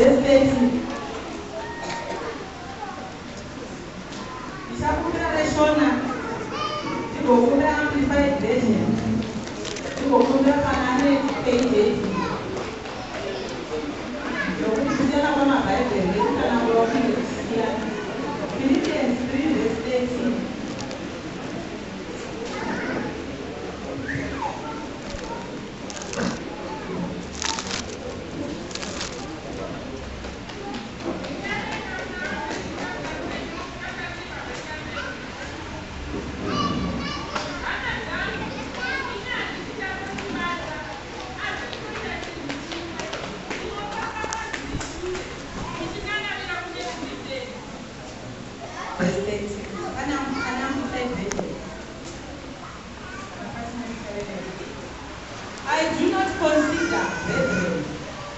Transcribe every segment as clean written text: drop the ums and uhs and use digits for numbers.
verse 13. Ishakura reshona. Tikokura amplified version. Tikokura kanane KJV. Lokuti kusiyana kwamabhaibheri kana kurokinge kusiyana. Philippians 3 verse 13. I do not consider, brethren,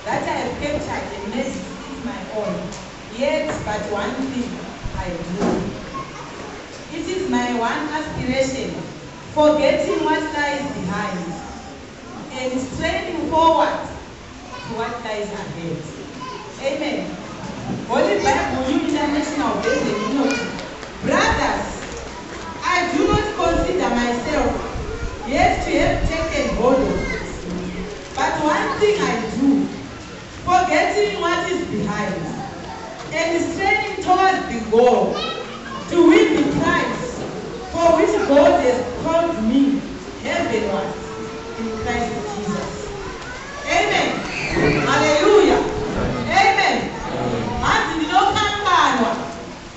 that I have captured a message is my own, yet but one thing I do. It is my one aspiration, forgetting what lies behind, and straining forward to what lies ahead. Amen. Holy Bible, New International Version, brothers, I do not consider myself yet to have taken hold of it. But one thing I do, forgetting what is behind, and straining towards the goal, to win the prize for which God has called me heavenward in Christ Jesus. Amen. Hallelujah. Amen. Mati ndinokanganwa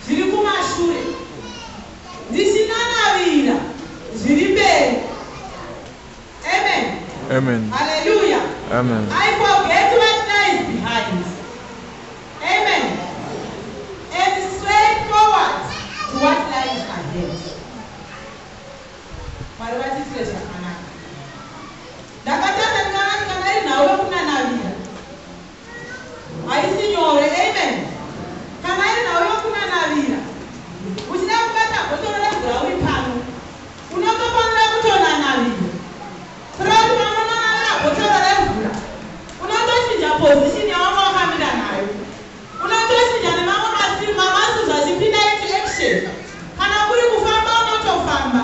zviri kumashure ndichinanavira zviri mberi. Amen. Amen. Hallelujah. Amen. I forget what lies behind. Amen. And straight forward to what lies ahead. Marivati treasure kanaka. Ndakatanga kana nawe kunanavira. Haisi nyore. Amen. Kana nawe kunanavira. Uchida kubata botoro remvura uri pano. Unotofanira kutonanavira. Kurati vanonanavira botoro remvura. Unotochinja position yawanga wakamira nayo. Unotochinja nemamwe masizo achipinda into action. Kana kuri kufamba unotofamba.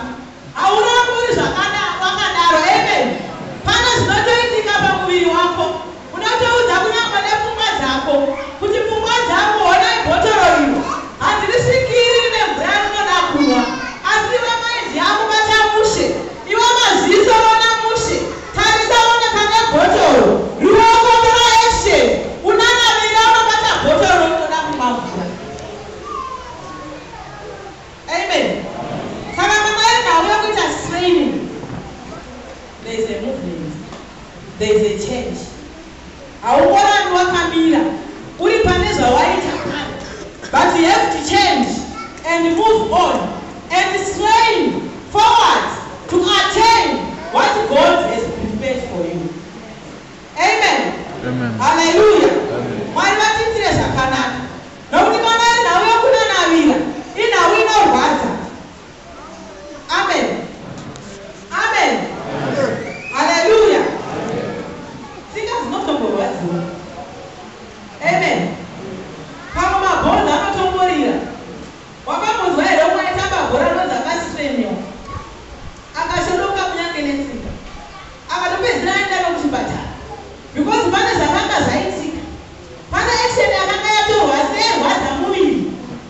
Haurambi uri wakadaro. Amen. Pana zvinotoitika pamuviri wako. Unotoudza kunyangwe nepfungwa dzako kuti pfungwa dzako honai bhotoro iro handirisvikiri nemvura rinoda kunwa, asi iwe maindi yako vachamushe, iwe maziso vona mushe, tarisa oneka nebhotoro riwokotoro eshe unanavira unobata bhotoro rinoda kunwa mvura. Amen. Saka mamai nawe kuita straining, there is a movement, there is a change. Haukorani wakamira uri pane zvawaita kare, but you have to change and move on and strain forward to attain what God has prepared for you. Amen. Amen. Hallelujah. Amen. Mwari vatitire zvakanaka nokuti kana iri nhau yokunanavira inhau inorwadza. Amen. Amen. Hallelujah. Dzinotomborwadziwa. Amen. Pamwe mabhonzo anotomborira. Wakamuzwa here umwe aitamba bhora rinonzi akasitreniwa akashodoka kunyange netsika akatopedzisira aenda nokuchipatara because pane zvakanga zvaitika. Pane action yakanga yatorwa seirwadza muviri,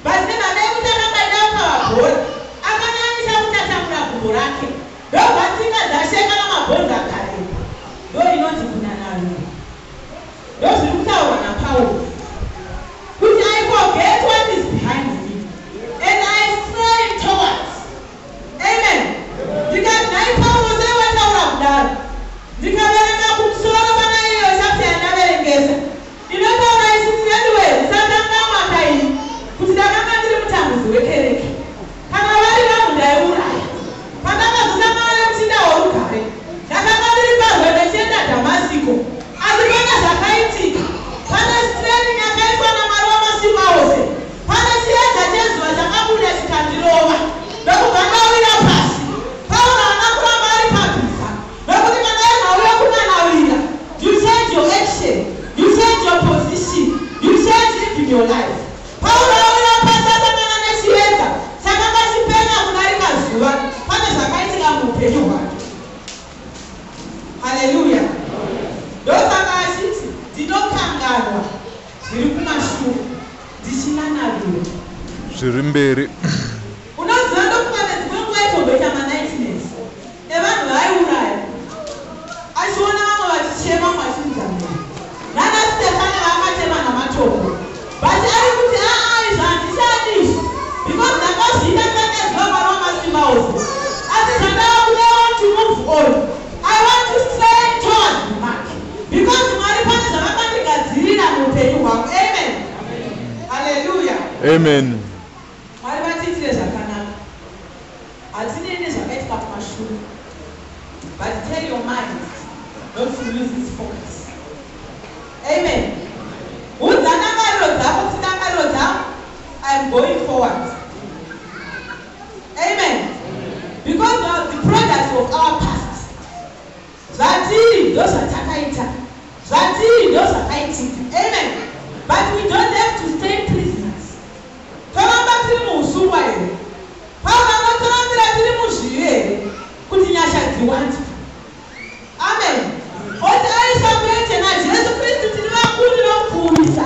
but nemhaka yekuti akanga aida kukava bhora akanyanyisa kutatamura gumbo rake ndobva tsinga dzasheka namabhonzo akarepa. Ndo inonzi kunanavira. Ndo zviri kutaurwa naPauro kuti I forget what is behind me and I strain towards. Amen. Ndikati nai Pauro sewataura kudaro ndikaverenga kumusoro pana iyo chapter yandaverengesa inotaura isisi anyway ndisatanga mwaka ini kuti ndakanga ndiri mutambudzi wekereke. Kana vari vanhu ndaiuraya pandakazosangana nemuchinda worugare ndakanga ndiri parwendo chienda Dhamasiko, asi pana zvakaitika. Pane straining in your life. Paul akasangana nechiedza chakanga chipenya kudarika zuva. Pane zvakaitika muupenyu hwake. Haleluya. Ndosaka achiti ndinokanganwa zviri kumashure ndichinanavirwa zviri mberi. Unoziva ndokuva nedzimwe nguva itomboita ma-19s evanhu vaiuraya achiona vamwe vachichema mwachinzamira nana Stefani vaakatema namatombo but ari kuti izvi handichadi izvi because ndakazviita ndaneziva mwana wamasimba ose asi zvandava kuda want to move on. I want to stray towards the mark because Mwari pane zvavakandigadzirira muupenyu hwangu. Amen. Haleluya. Amen. Mwari vatiitire zvakanaka. Hatinei nezvakaitika kumashure. But tell your mind not to lose its focus. Amen. Udza ndangariro dzako kuti ndangariro dzako I am going forward. Amen. Because of the products of our past. Zvatiri ndozvatakaita. Zvatiri ndozvakaitika. Amen. But we don't have to stay prisoners. Toramba tiri muusungwa here. Paulo anotorambira tiri muzvivi here kuti nyasha dziwanzwe. Amen. Oti aishamburete naJesu Kristu tiri vakuru nokupfuurisa.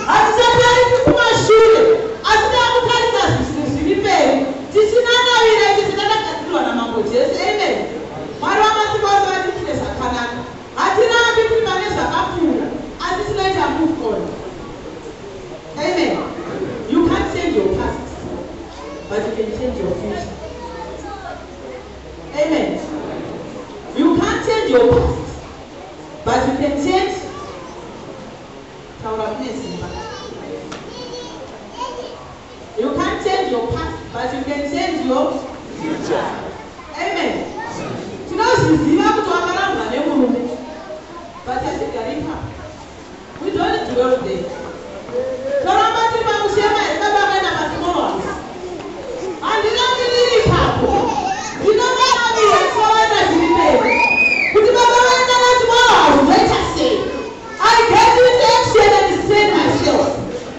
Hatichatarisi kumashure asi takutarisa zvinhu zviri mberi tichinanavira ichi zvatakagadzirwa namambo Jesu. Amen. Mwari wamasimba ose vatiitire zvakanaka. Hatirambi tiri pane zvakapfuura asi tinoita move on. Amen. You can't change your past, but you can change your future. Amen. You can't change your past, but you can change our future. You can't change your past, but you can change your future. Amen. Tinozviziva kuti wakarambwa nemurume, but hatigari ipapo. We don't dwell there. Toramba tiri pakushema here baba vaina masimoro avo. Handinamiri ipapo. Ndinokanavira tivaona zviri mberi. Kuti baba vaina masimoro avo zvoita sei? I get into action and train myself.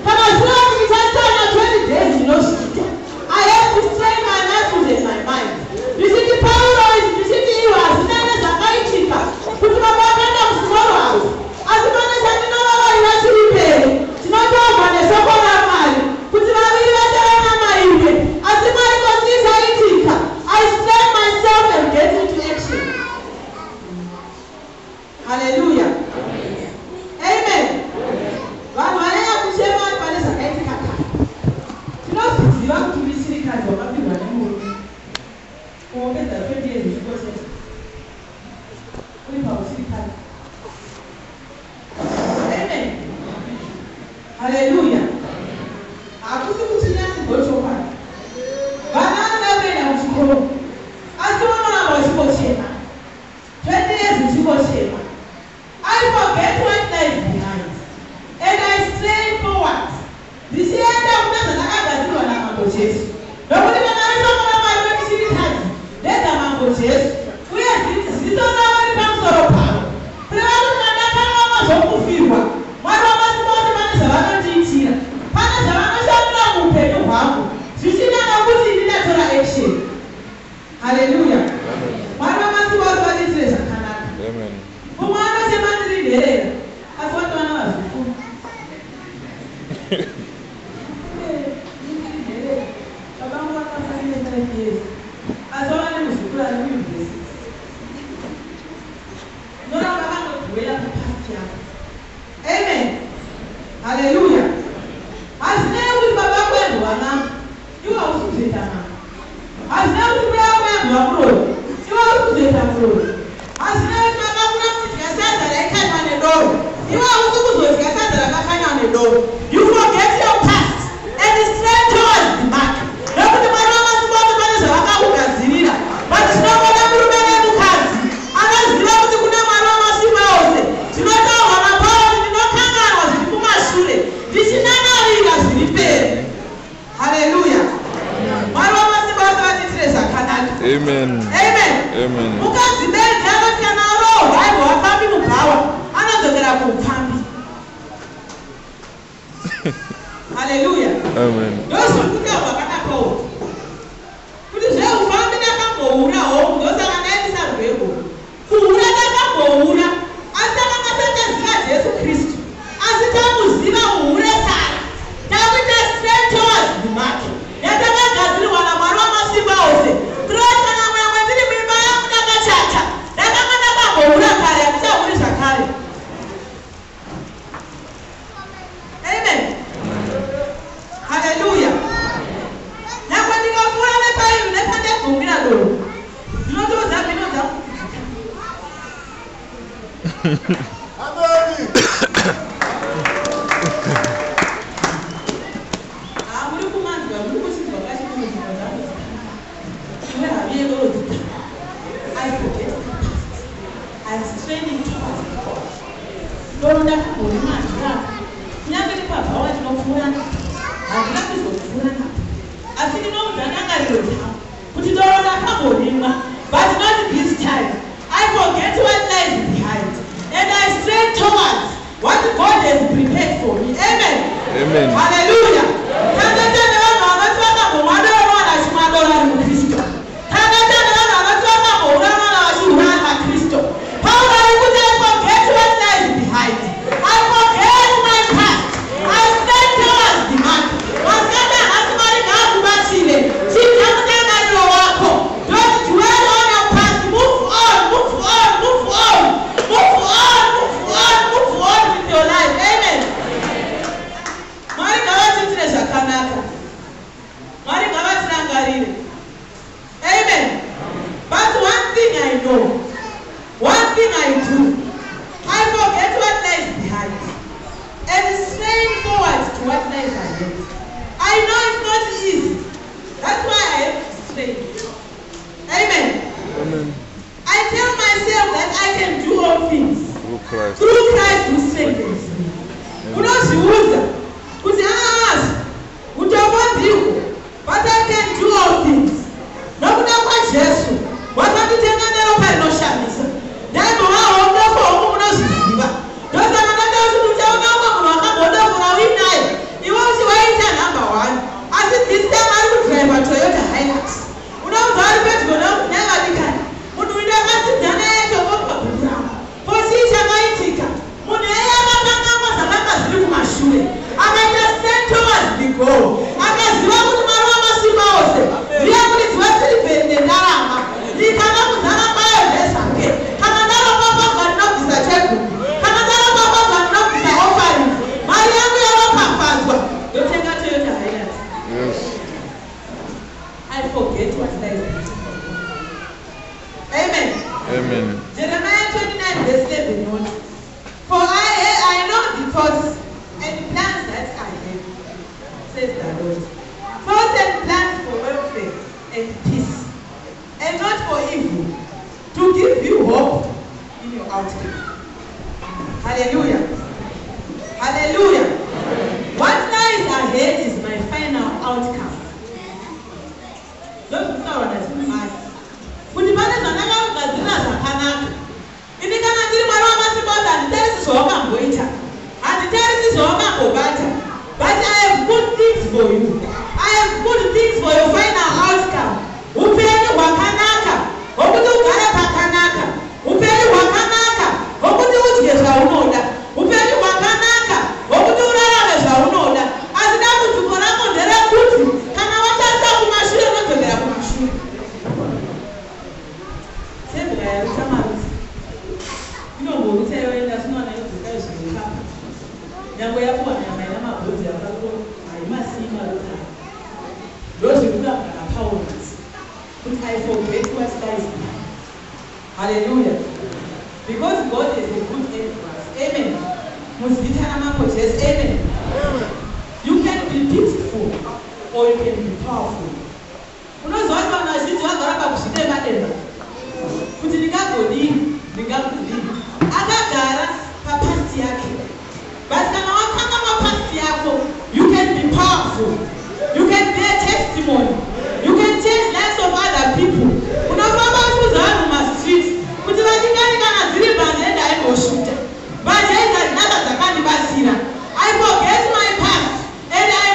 Kana zvino ndichasana 20 days zvinosvika. I have to train my muscles and my mind. Ndisiti Paulo ndisiti iwo hazina nezvakaitika kuti baba vakaenda musimoro avo. Asi pane chandinovavarira chiri mberi. Tinotomba nesoko raMwari kuti vaviri vatarana maimwe asi Mwari kwazvisaitika. I strain myself and get into action. Hallelujah. Amen. Vanhu vanenge kuchema vari pane zvakaitika kare. Tinozviziva kuti misirikadzi wakapindwa nemurume kuongedza 20 years zvichikoshesa uri pausirikadzi. Amen. Hallelujah. Hakusi kuti nyasi gochokwadi. Vana vanoda kuenda kuchikoro asi vanoramba vachikochema 20 years zvichikochema. I forget what lies behind and I stray forward. Ndichienda kuna zvandakagadzirwa namambo Jesu. Nokuti kana rishoko raMwari wechirikadzi ndedzamambo Jesu uye ziso ravo riri pamusoro pavo. Kureva kuti ndakanga zvokufirwa Mwari wamasimba ose pane zvavanondiitira. Pane zvavanoshandira muupenyu hwangu zvichida nokuti ndinatora action. Haleluya. Mwari wamasimba ose vatiitire zvakanaka. Amen. Mumwe anochema ndiri nherera asi watovana vazvikuru. Ndiri nherera babangu vakafarire 5 years asi vava nemuzvikuru ari kuyunivhesiti. Noramba vakangobhuya papasi yavo. Amen. Haleluya. Hazinei kuti baba kwendu wanama iwe hausi kuzoita mama. Hazinei kuti mbuya kwendu wamuroyi iwe hausi kuzoita muroyi. Hazinei kuti baba kuna kudya sadza raikanywa nedoro iwe hausi kuzodya sadza rakakanywa nedoro. You forget your past and stray towards the mark. Nokuti Mwari wamasimba ose pane zvavakakugadzirira. But tinoona murume nemukadzi anoziva kuti kuna Mwari wamasimba ose. Tinotaurwa naPaulo kuti ndinokanganwa zviri kumashure ndichinanavira zviri mberi. Haleluya. Mwari wamasimba ose vatiitire zvakanaka. Amen. Amen. Amen. Mukadzi bedzi anoti kana arohwa aibva wapambi. mupambi, 'Amen. Hallelujah. Amen. Those who put up a catapult. Put his hell found in a campo, those are an answer. Who would have a campo, as the Master Jesus Christ. As the time was dinner, who would have had. Now we just straight towards the market. Yet the man has been one of our massive houses. Trust and I went to be by a chacha. That I'm going to go, who have carried a town with a carry. Amen. Hallelujah. Now when you go for the time, let's not get to me. You know those that we know that. I forget. I'm straining towards God. Don't let me go. Never give up. I want to know who I am. I'm not going to go. I think you know that I'm not going to put it all on a couple, but not this time. I forget what lies behind, and I strain towards what God has prepared for me. Amen. Amen. Hallelujah. One thing I do, I forget what lies behind and strain forward to what lies ahead. I know it's not easy. That's why I have to strain. Amen. Amen. I tell myself that I can do all things through Christ who strengthens me. Unoziuza, kuti utabandiko, but I can do all things. Nokuda kwa Jesu, wakatitenga nero painoshamisa. Daibo wao ndofo unoziziva. Dosa manaka uchaona munhu akaboda kurawinayo. Iwe uchiwaita number 1. Asi this time ari kudrive Toyota Hilux. Unobva ari pedyo nevalikani. Munhu uyu akasidzana yake wokabhurama. Posi chamaitika. Munhu eye akakangamwa zvakanga zviri kumashure. Akaita stand towards the goal. Akaziva kuti Mwari wamasimba ose ndiye muridzi wesirivheri nendarama. Ndikanga kuzara kwayo zvezvake. Kana ndaro papa ndinobvisa chegumi. Kana ndaro papa ndinobvisa offering. Mari yangu yaropafadzwa. Ndotenga Toyota Hilux. Yes. I forget what lies behind. Amen. Amen. Jeremiah 29 verse 7 notes. For I know the thoughts and plans that I have, says the Lord. Thoughts and plans for welfare and peace, and not for evil, to give you hope in your outcome. Hallelujah. Hallelujah. What lies ahead is my final outcome. Don't know what that's mad. Kuti pane zvandakagadzirira zvakanaka. Ini kana ndiri Mwari wamasimba handitarisi zvawakamboita. Handitarisi zvawakambobata. But I have good things for you. I have good things for your final outcome. Upenyu hwakanaka. Hwokuti ugare pakanaka. Upenyu hwakanaka. Hwokuti udye zvaunoda. Upenyu hwakanaka. Hwokuti urarame zvaunoda. Asi dambudziko rako nderekuti kana watarisa kumashure unodzokera kumashure. Nyangwe yakuwa nyama ina mabhodzi akako haimasima rokana. Ndozvikuda makapounds. Kuti I forget what lies behind. Hallelujah. Because God is a good end for us. Amen. Muzita namako Jesu. Amen. You can be peaceful or you can be powerful. Unozwa kuti vanhu vazhinji vagara pakusvika madenda. Kuti ndingagodini, ndingakudini. Akagara papasti yake. But kana wakanga mapasti yako, you can be powerful. You can be a testimony. You can change lives of other people. Unafamba kuza vanhu mumastreets. Kuti vachingani kana dziri banje ndaingoshuta. Banje idzi dzinaka dzakandibatsira. I forget my past and I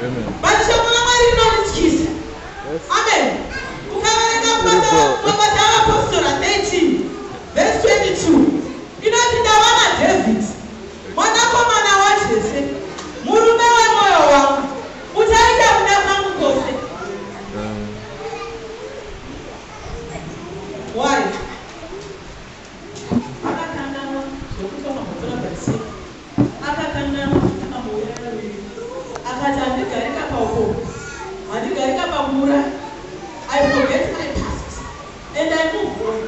But shall we not excuse? Amen. Apostle 13, verse 22. You know, David. Mwanakomana wa Jese. Murume wa moyo wangu. Utaita mnaka mkose. Why? Akatangana. Sokuto makotora basi. Akatangana. Akatandika reka pauko. Andika reka pamura. I forget my past. And I move on.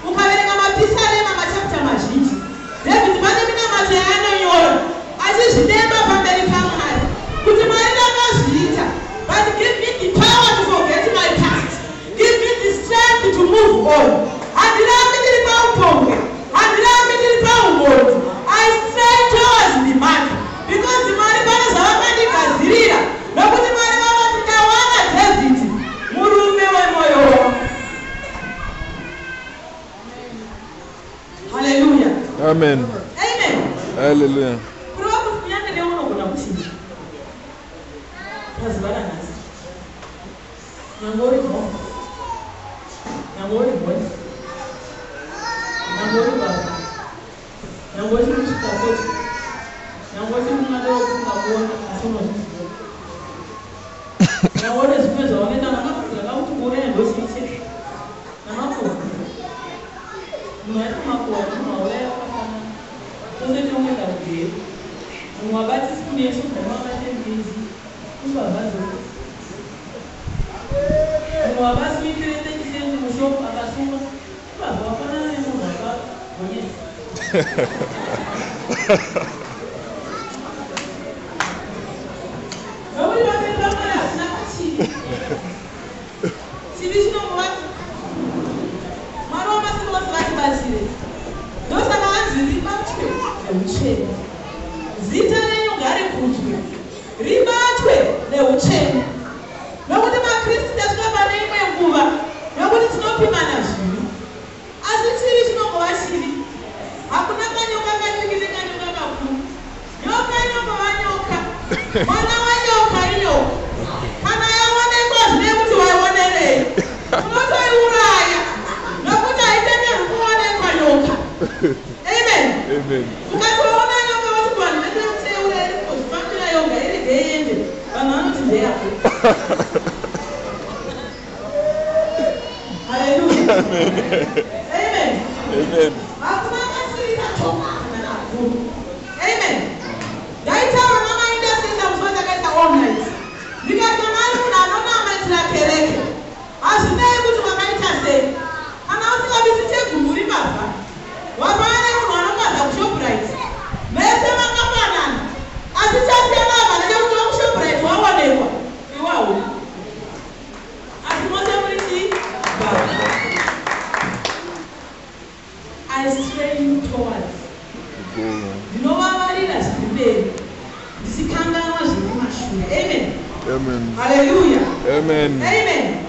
Ukavereka mapisa rema machapta mazhinji. David pane mina matayano yoro. Achizvidemba pamberi paMwari. Kuti Mwari ndakazviita. But give me the power to forget my past. Give me the strength to move on. Handirambe ndiri paupombwe. Handirambe ndiri paumhodzi. I stray towards the mark. Because Mwari pane zvavakandigadzirira. Nokuti Mwari vakati ndawana David. Murume wemoyo wangu. Hallelujah. Amen. Amen. Hallelujah.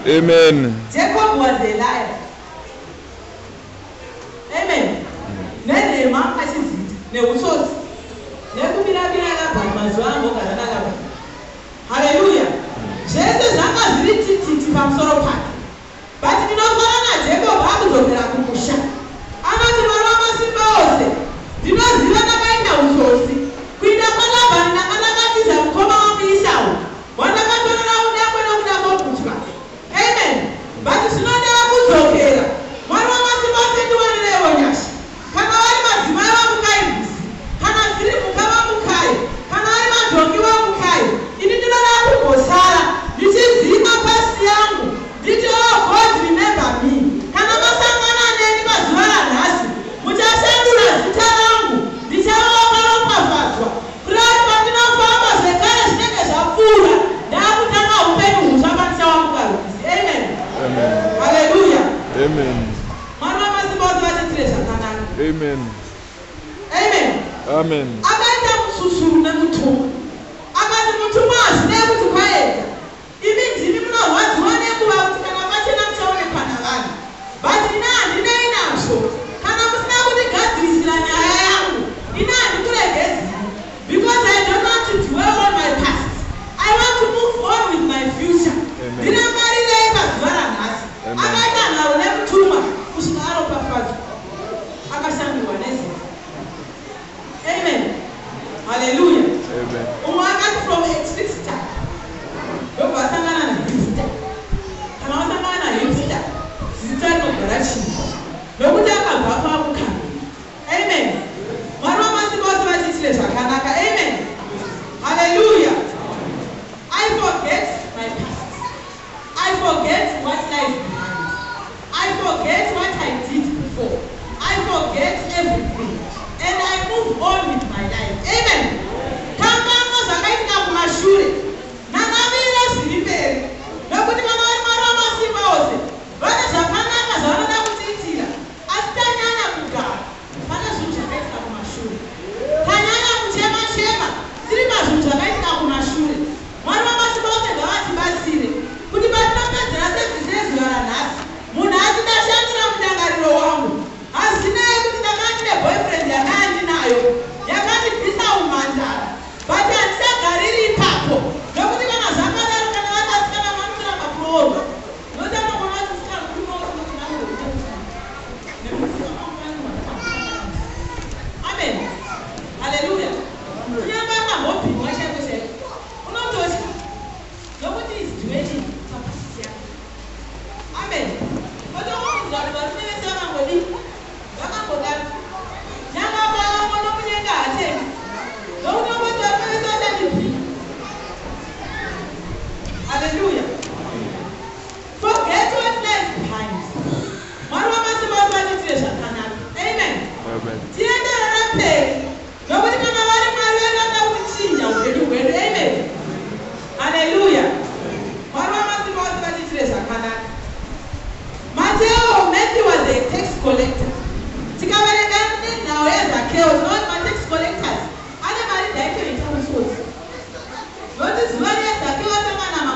Amen. Jacob was a liar. Amen. Nenema achiziti neutsotsi nekubira-bira akabva mazuva angu ogaranakabva. Hallelujah. Zvese zvanga zviri tititi pamusoro pake. But ndinofara naJacob akudzokera kumusha. Anoti Mwari wamasimba ose, ndinoziva ndakaita utsotsi. Kuinda kwaLabhani ndakanakatidza mukoma wangu Esau. Wandakatorera udangwe nokuda kwokutya. Amen. But zvinoda kudzokera. Mwari wamasimba ose ndiwanirewo nyasha. Kana vari madzimai vangu kaivhusi, kana dziri mhuka vangu kai, kana vari madhongi vangu kai, ini ndinoda kumbosara ndichizima pasi yangu. Nditi, oh God, remember me. Kana masangana neni pazuva ranhasi, muchashandura zita rangu. Ndichavawo varopafadzwa. Kurari pandinofamba zvekare zvinenge zvapfuura. Ndakutanga upenyu husva pandichawamukarubvisi. Amen. Hallelujah. Amen. Mwari wamasimba ose vachitire zvakanaka. Amen. Amen. Amen. Akaita mususuru nemutumwa. Akati mutumwa hazvinei kuti kwaedza. Imi ndimi munorwadziwa nekuva kuti kana pachena muchaonekwa navanhu. But ina handinei nazvo. Kana musina kundigadzirisira nyaya yangu, ina handikuregedziri. Because I don't want to dwell on my past. I want to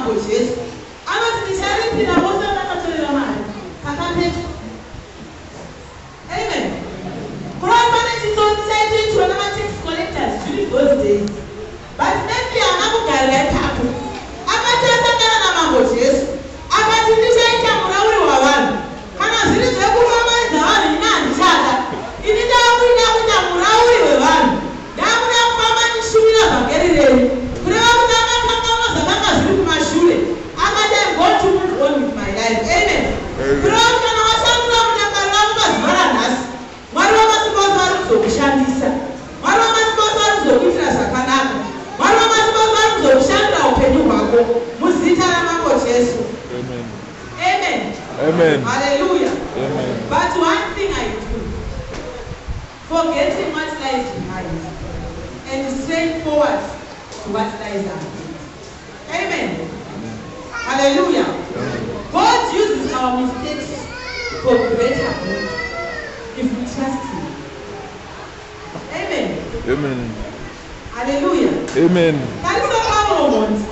mambo Jesu. Anoti ndicharipira vose vakatorera mari kakapeta. Amen. Kurava pane chitsotsi chaitoitwa namatax collectors during those days. But maybe anakugarira ipapo akati asangana namambo Jesu akati ndichaita murauri wavanhu. Kana zviri zvekuromaidza vanhu ini handichada. Ini ndakuida kuita murauri wevanhu. Ndakuda kufamba ndishumira vhangeri renyu. Kureva kuti akakanganwa zvakanga zviri kumashure. Akati I'm going to move on with my life. Amen. Kureva kuti kana washandura mutakaro wako pazuva ranhasi, Mwari wamasimba ose vari kuzokushandisa. Mwari wamasimba ose vari kuzokuitira zvakanaka. Mwari wamasimba ose vari kuzokushandira upenyu hwako muzita ramambo Jesu. Amen. Amen. Hallelujah. Amen. But one thing I do, forgetting what lies behind and straight forward to what lies ahead. Amen. Hallelujah. God uses our mistakes for greater good if we trust Him. Amen. Amen. Hallelujah. Amen. Tarisa Pablo Monti.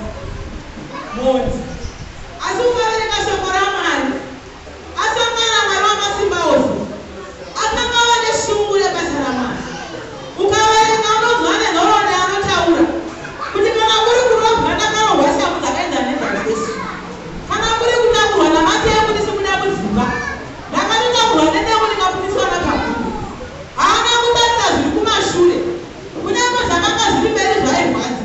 Asufareka shoko la Mwari. Asangana Mwari wamasimba ose. Akanga wane shungu lebasa la Mwari. Ukawerenga unozwa nenhoroondo anotaura kuti kana muri kurovha ndakarohwa shangu dzakaenda nedzaJesu. Kana muri kutakurwa namateye kuti simuda kudzimba. Ndakatotakurwa nedemo ndikapfumiswa napabhuku. Haana kutarisa zviri kumashure. Kunyange zvakanga zviri mberi zvairwadza.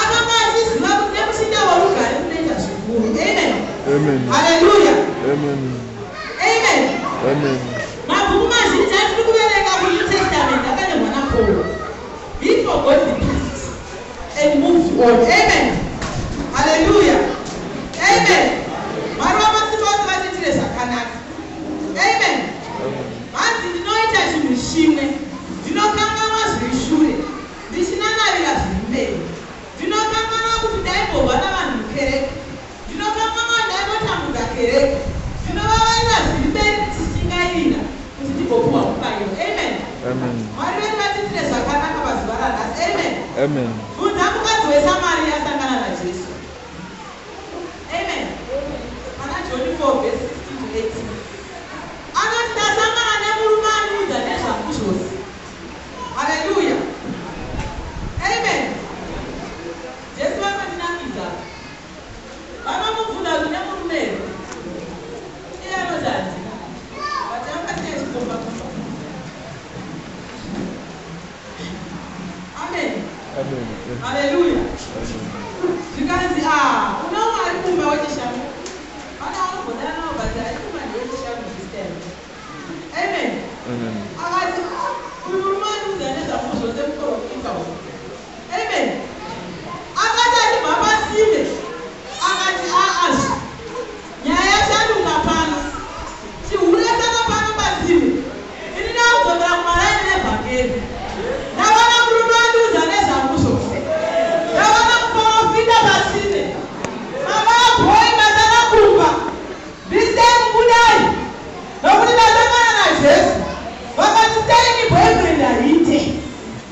Akanga achiziva kuti nemuchinda worugare kunoita zvikuru. Amen. Amen. Hallelujah. Amen. Amen. Amen. Mabhuku mazhinji atiri kuverenga muNew Testament akanyorwa naPaul. He forgot the past and moved on. Amen. Hallelujah. Amen. Mwari wamasimba ose vatiitire zvakanaka. Amen. Hanzi ndinoita chinhu chimwe, ndinokanganwa zviri shure, ndichinanavira zviri mberi. Ndinokanganwa kuti ndaimborwa navanhu mukereke, ndinokanganwa ndaimbotamudza kereke, ndinovavaira zviri mberi ndichishingairira kuti ndigopuhwa mubayiro. Amen. Amen. Mwari vedu vatiitire zvakanaka pazuva ranhasi. Amen. Amen. Bvunza mukadzi weSamaria asangana naJesu. Amen. Pana John 4 verse 16 to 18. Anoti ndasangana nemurume anoudza nezvangu zvose. Hallelujah. Amen. Jesu vakandinamidza. Vakamubvunza kuti nemurume here? Iye anoti handina. Vati vakasiya chikomba. Amen. Amen. Hallelujah. Zvikanzi una Mwari kumba wechishangu. Pana vanobhodana vabati ari kumba ndewechishangu this time. Amen. Amen. Akati uyu murume anoudza nezvangu zvose muprofita uyu. Amen. Akati achibva pasinde akati nyaya yashanduka pano. Chihuresana pano pasinde. Ini ndakudzokera kumaraini nevhangeri. Ndavana murume anoudza nezvangu zvose. Ndavana muprofita pasinde. Mababhoi masana kumba. Ndisei mubudai. Nokuti ndasangana naJesu. Vakati sei ni boyfriend aite.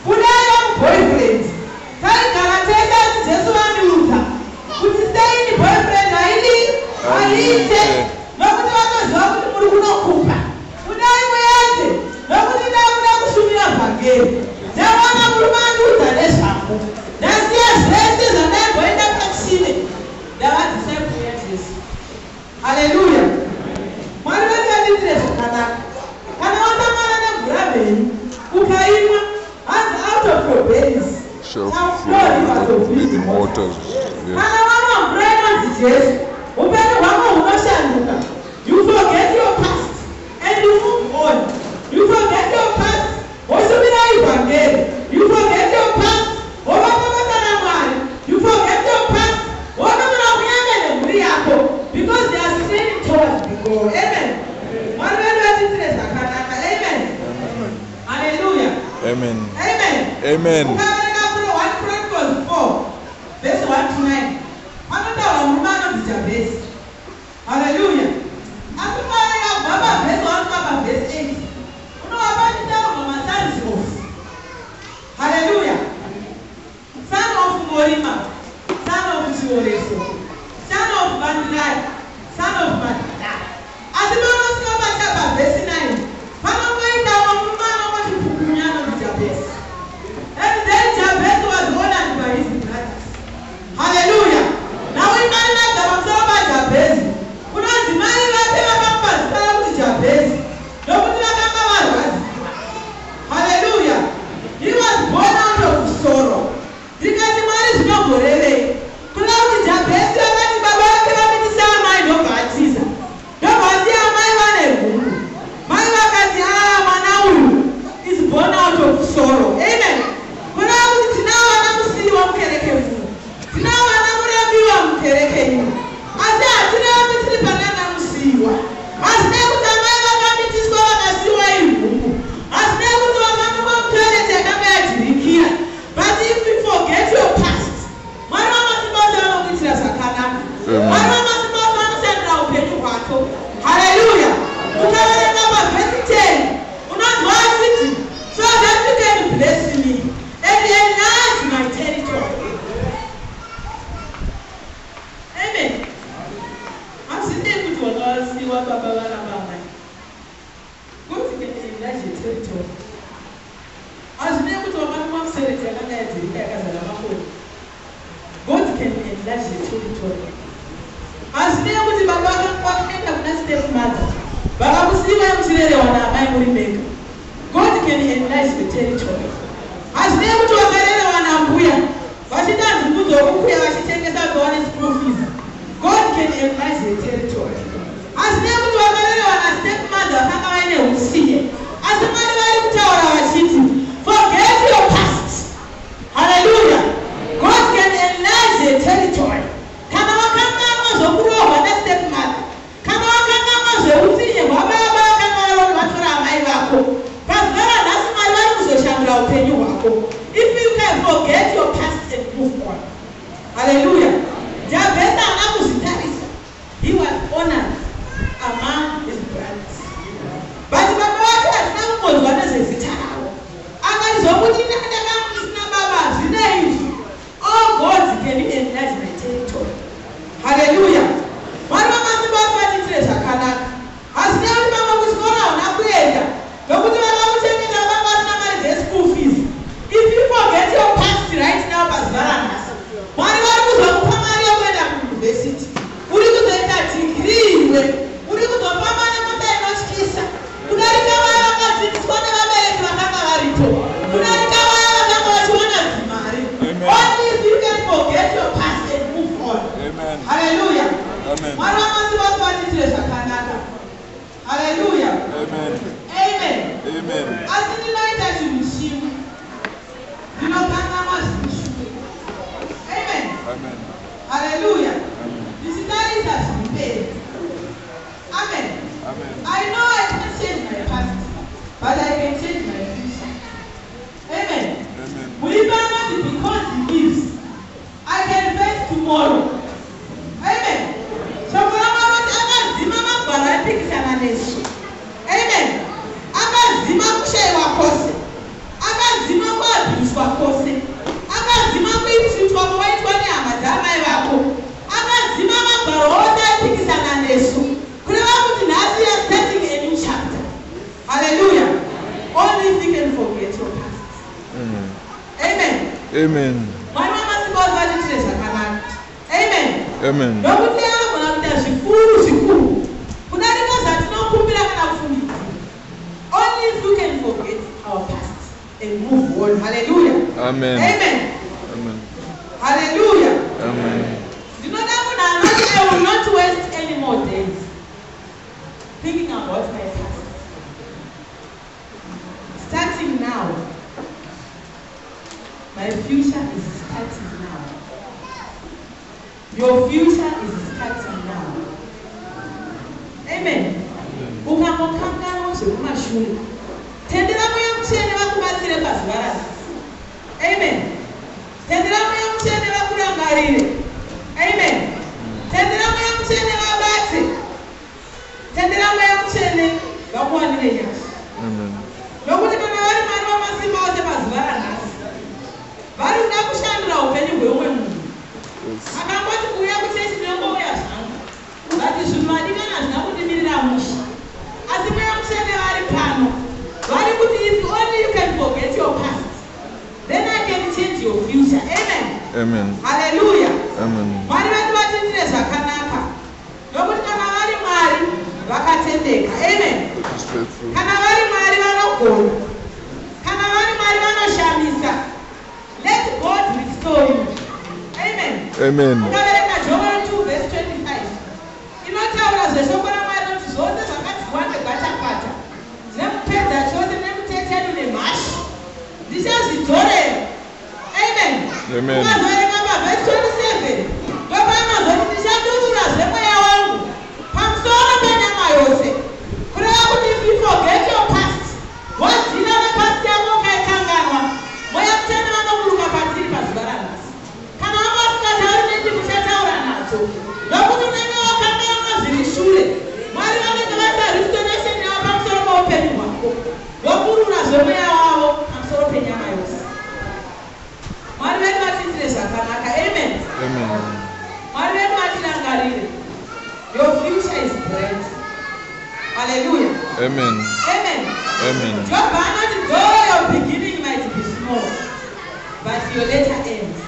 Budai vamuboyfriend. Taigara tese asi Jesu vaniudza kuti sei ni boyfriend aite. Nokuti vanoziva kuti muri kunokupa. Budai muende. Nokuti ndakuda kushumira vhangeri. Ndavana murume anoudza nezvangu. Ndasiya zvese zvandaimboenda pachine. Ndava disciple yaJesu. Hallelujah. Mwari vedu vatiitire zvakanaka. Kana wasangana neguravenyu ukaimwa, hanzi out of your bellies Shall shall flow flow rivers of living waters. Yes. Kana vamwa mvura inonzi Jesu, upenyu hwako hunoshanduka. You forget your past and you move on. You forget your past, woshumira ivhangeri. You forget your past, wovata naMwari. You forget your past, wonomira kunyange nemhuri yako because they are straining towards the goal. Amen. Mwari vedu vatiitire zvakanaka. Amen. Hallelujah. Amen. Amen. Amen. Ukaverenga kuri 1 Chronicles 4 verse 1 to 9. Panotaura murume anonzi Jabhezi. Hallelujah. Asi ukaverenga kubva pavhesi 1 kusvika pavhesi 8 unova pachitaurwa masons of. Hallelujah. Son of Morima, son of Chioreso, Mandilai, son of Mandilai. As the man was come back up, verse 9. Panamai down one man over to Punyano Jabez. And then Jabez was honored by his brothers. Hallelujah. Now we can let the observer by Jabez. Who knows the man that ever comes to Jabez? Nobody can come out. Hallelujah. He was born out of sorrow. Because the man is not forever. Sorrow. Amen. When I was now I'm still one character. Now I'm going to be one character. As I am to the banana see you. As never the man of it is going to see why you. As never the man of planet I come back to here. But if you forget your past, my mama is about to know which is a canal. My mama is about to send out a water. Hallelujah. You can remember 2010. We're not one city. So that you can bless me and enlarge my territory. Amen. I'm sitting with you all, see what Baba Baba. God can enlarge your territory. As never to a man said it, God can enlarge your territory. As never to Baba can have not stepmother. Baba will see why I'm sitting on my money. God can enlarge the territory. As never to a Karela and Ambuya, but she doesn't put the Ukuya, she takes out on his school fees. God can enlarge the territory. As never to a Karela and a stepmother, Hamaine will see it. As a man of our city, forget your past. Hallelujah. God can enlarge the territory. Kamaka was a grow and a stepmother. Kamaka was a Uzi, Baba, if you can forget your past and move on. Hallelujah. Jabez, he was honored among his brothers. But the Baba has now called one as a child. Oh God, can you enlarge my territory? Hallelujah. One of us about 20 years has never come with Koran, Abuela. School fees. If you forget your past right now, Pastor, why was a primary university? Would you go to that degree? Would you go to a permanent case? Would I come out of this one of America? Would I come out of one of married? Only if you can forget your past and move on. Amen. Hallelujah. Amen. One of us about 20 years of Canada. Hallelujah. Amen. Amen. Amen. As in the night that you receive, you know that was Amen. Amen. Hallelujah. Amen. This is has been paid. Amen. Amen. I know I can't change my past, but I can change my future. Amen. Amen. Believe it or not, because he lives, I can face tomorrow. Amen. So for a moment, I think it's an nation. Amen. Zima kushewa kose. Aka zima kwa abuswa kose. Aka zima kwa ibisitwa kwa itwani amadama yako. Aka zima mabaroda tikisa na nesu. Kuna wakuti nasi ya starting a new chapter. Hallelujah. Only if you can forget your past. Amen. Amen. My mama sibos wadi tulesa kanani. Amen. Amen. Ndokuti yana kuna mta shikuru. Kuna niko zatino kumbila kana kufumi. Only if you can forget our past and move on. Hallelujah. Amen. Amen. Amen. Hallelujah. Amen. You know that I will not waste any more days thinking about my past. Starting now. My future is starting now. Your future is starting now. Amen. Tendera moyo mchene wakubatire pasibara. Amen. Tendera moyo mchene wakurangarire. Amen. Tendera moyo mchene wabate. Tendera moyo mchene wakuanire nyasi. Amen. Lokuti kana wali mwana wa masimba wote pasibara nasi. Bali unakushandira upenyu wewe Mungu. Akangoti kuya kuchechi nembo ya shanga. Hallelujah. Amen. Mwari vedu vatitire zvakanaka. Nokuti kana vari Mwari vakatendeka. Amen. He's faithful. Kana vari Mwari vanogona. Kana vari Mwari vanoshamisa. Let God restore you. Amen. Amen. Ukaverenga Joel 2 verse 25. Inotaura zveshoko raMwari kuti zvose zvakadzirwa negwatakwata nemupedza chose nemutetenu nemhashi ndichazvidzorera. Amen. Amen. Ukazoverenga pavhesi 27 ndopaanozoti ndichadururazve mweya wangu pamusoro penyama yose kureva kuti if you forget your past, waziva nepast yako ukaikanganwa, mweya mutene vanoburuka patiri pazuva ranhasi. Kana wanga usingatauri neti muchataura nadzo nokuti unenge wakanganwa zviri shure. Mwari vanenge vaita restoration yavo pamusoro peupenyu hwako, vobururazve mweya wavo pamusoro penyama yose. Mwari vedu vatiitire zvakanaka. Amen. Amen. Mwari vedu vatirangarire. Your future is bright. Hallelujah. Amen. Amen. Amen. Job anoti though your beginning might be small, but your later ends.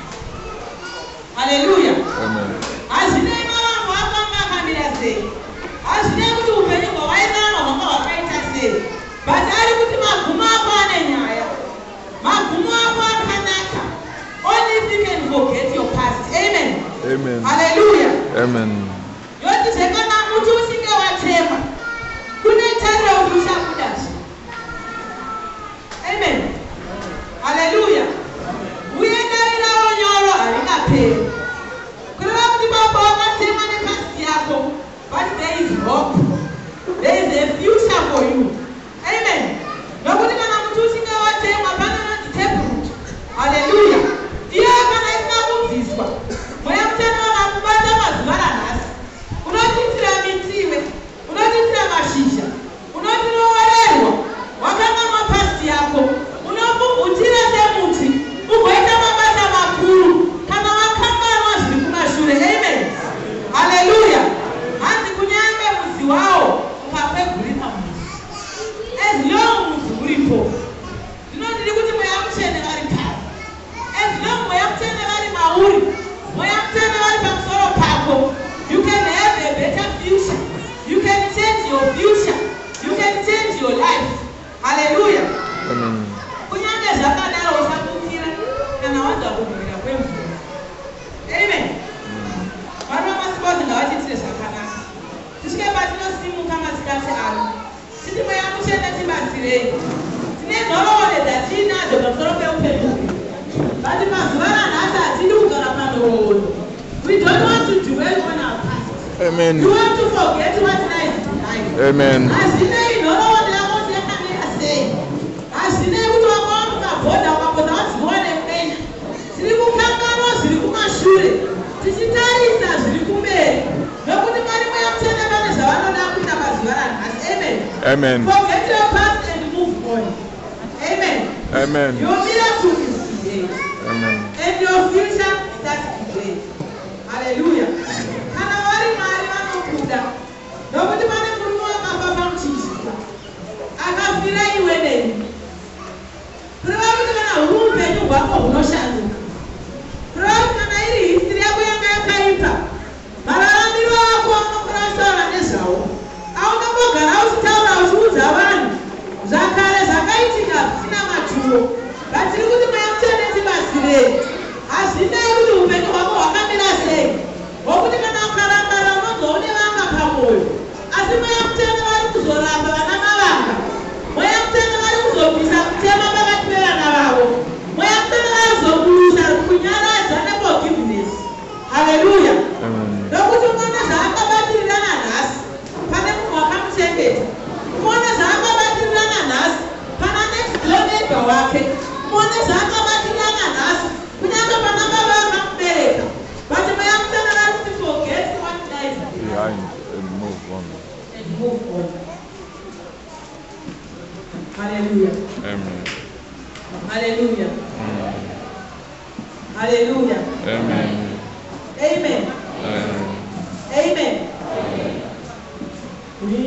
Hallelujah. Amen. Hazvinei mavambo akanga akamira sei, hazvinei kuti upenyu hwawairarama hwanga hwakaita sei, but ari kuti magumo ako ane nyaya, magumo ako akanaka. Only if you can forget your past. Amen. Amen. Hallelujah. Amen. Yoti zvekana muti usinge watema kune tariro kuti uchakudazve. Amen. Hallelujah. Uye darirawo nyoro haringaperi. Kureva kuti baba wakatema nepasti yako, but there is hope. There is a future for you. Amen. Nokuti kana muti usinge watemwa panonoti taproot. Hallelujah. Iyo kana isina kubviswa, mweya mutene vakakubata mazuva ranhasi, unotiitira miti iwe, unotiitira mashizha, unotirovererwa, wakanganwa pasti yako, unobvubvutira semuti, ugoita mabasa makuru kana wakanganwa zviri kumashure. Amen. Hallelujah. Hanzi kunyange mudzi wawo ukakwegurika muzi, as long mudzi uripo, ndinodiri kuti mweya mutsvene vari kare. As long mweya mutsvene vari mauri, mweya mutsvene vari pamusoro pako, you can have a better future. You can change your future. You can change your life. Hallelujah. Amen. Kunyange zvakadaro usabukira kana wanzwa kubwira kwemvura. Amen. Vanhu vamasibozi ngavatiitire zvakanaka. Tisvike patinosimuka masikati ano, titi mweya mutsvene tibatsirei. Tine nhoroondo dzatinadzo pamusoro peupenyu hwedu, but mazuva ranhasi hatidi kugara panhoroondo. We don't want to dwell on our past. Amen. You want to forget what lies behind. Amen. Hazvinei nhoroondo yako yakamira sei, hazvinei kuti wakawamuka bhodha ukabodha wadziviwa nemwena, zviri kukanganwa zviri kumashure, tichitarisa zviri kumberi, nokuti Mwari mweya mutsvene vane zvavanoda kuita pazuva ranhasi. Amen. Amen. Forget your past and move on. Amen. Amen. Your miracle is today. Amen. And your future starts today. Hallelujah. Kana vari Mwari vanokuda, nokuti pane murume wakafa pamuchinjikwa akafira iwe neni. Kureva kuti kana huri upenyu hwako hunoshanduka, kureva kuti kana iri history yako yanga yakaipa, mararamiro ako anokura utaura nezvawo, aunombogara uchitaura uchiudza vanhu zvakare zvakaitika zvisina maturo, vatiri kuti mweya mutsvene tibatsirei. Hazvinei kuti upenyu hwako hwakamira sei, hwokuti kana ukarambara unonzwa une vanga pamwoyo, asi mweya mutsvene vari kuzoramba vana mavanga, mweya mutsvene vari kuzobvisa kutema pakati pevana vavo, mweya mutsvene vari kuzoburusa kunyaradza neforgiveness. Hallelujah. Nokuti unoona zvaakabatirirana nhasi pane munhu wakamuchengeta, unoona zvaakabatirirana nhasi pana next door neighbor wake, unoona zvaakabatirirana nhasi kunyange pana baba vakamubereka, but mweya mutsvene vari kuti forget what lies Behind and move on. and move on. Hallelujah. Amen. Hallelujah. Hallelujah. Amen. Amen. Amen. Amen. We